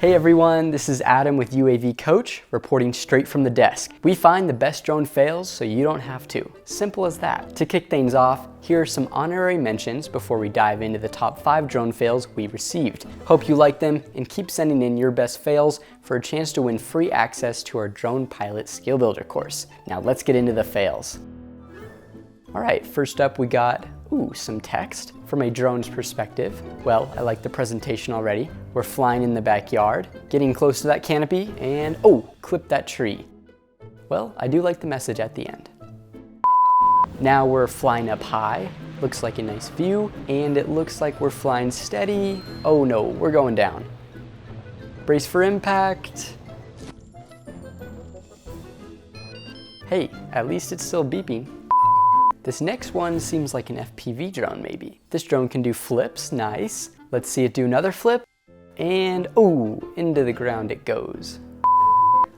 Hey everyone, this is Adam with UAV Coach, reporting straight from the desk. We find the best drone fails so you don't have to. Simple as that. To kick things off, here are some honorary mentions before we dive into the top 5 drone fails we received. Hope you like them and keep sending in your best fails for a chance to win free access to our Drone Pilot Skill Builder course. Now let's get into the fails. All right, first up we got some text. From a drone's perspective, well, I like the presentation already. We're flying in the backyard, getting close to that canopy, and clip that tree. Well, I do like the message at the end. Now we're flying up high. Looks like a nice view, and it looks like we're flying steady. Oh no, we're going down. Brace for impact. Hey, at least it's still beeping. This next one seems like an FPV drone maybe. This drone can do flips, nice. Let's see it do another flip. And into the ground it goes.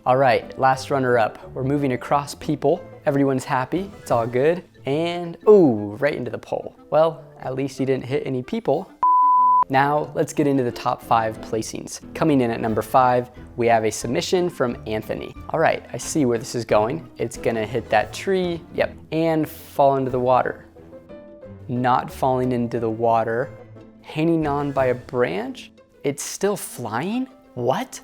All right, last runner up. We're moving across people. Everyone's happy, it's all good. And right into the pole. Well, at least you didn't hit any people. Now, let's get into the top 5 placings. Coming in at number 5, we have a submission from Anthony. All right, I see where this is going. It's gonna hit that tree, yep, and fall into the water. Not falling into the water, hanging on by a branch. It's still flying? What?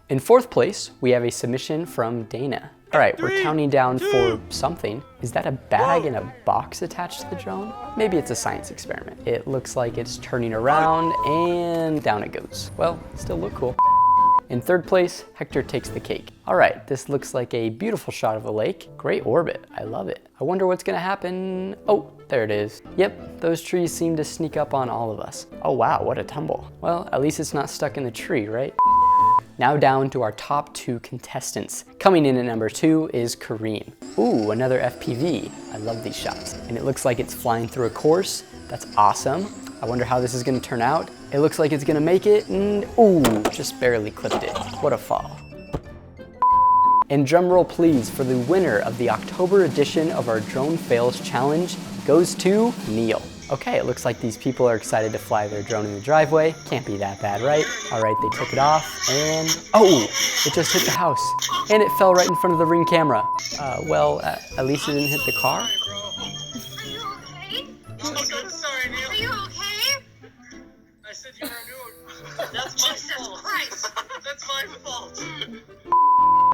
In 4th place, we have a submission from Dana. All right, we're counting down for something. Is that a bag and a box attached to the drone? Maybe it's a science experiment. It looks like it's turning around and down it goes. Well, still look cool. In 3rd place, Hector takes the cake. All right, this looks like a beautiful shot of a lake. Great orbit, I love it. I wonder what's gonna happen. Oh, there it is. Yep, those trees seem to sneak up on all of us. Oh wow, what a tumble. Well, at least it's not stuck in the tree, right? Now down to our top 2 contestants. Coming in at number 2 is Kareem. Another FPV. I love these shots. And it looks like it's flying through a course. That's awesome. I wonder how this is gonna turn out. It looks like it's gonna make it, and just barely clipped it. What a fall. And drumroll please for the winner of the October edition of our Drone Fails Challenge goes to Neil. Okay, it looks like these people are excited to fly their drone in the driveway. Can't be that bad, right? All right, they took it off and, it just hit the house. And it fell right in front of the Ring camera. Well, at least it didn't hit the car. Are you okay? I'm so sorry, Neil. Are you okay? I said you were nude. That's my Jesus fault. Christ. That's my fault.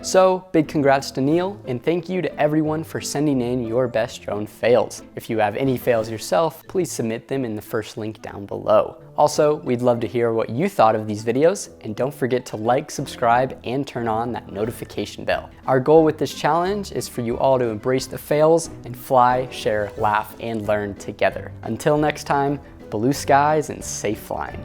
So, big congrats to Neil, and thank you to everyone for sending in your best drone fails. If you have any fails yourself, please submit them in the first link down below. Also, we'd love to hear what you thought of these videos, and don't forget to like, subscribe, and turn on that notification bell. Our goal with this challenge is for you all to embrace the fails and fly, share, laugh, and learn together. Until next time, blue skies and safe flying.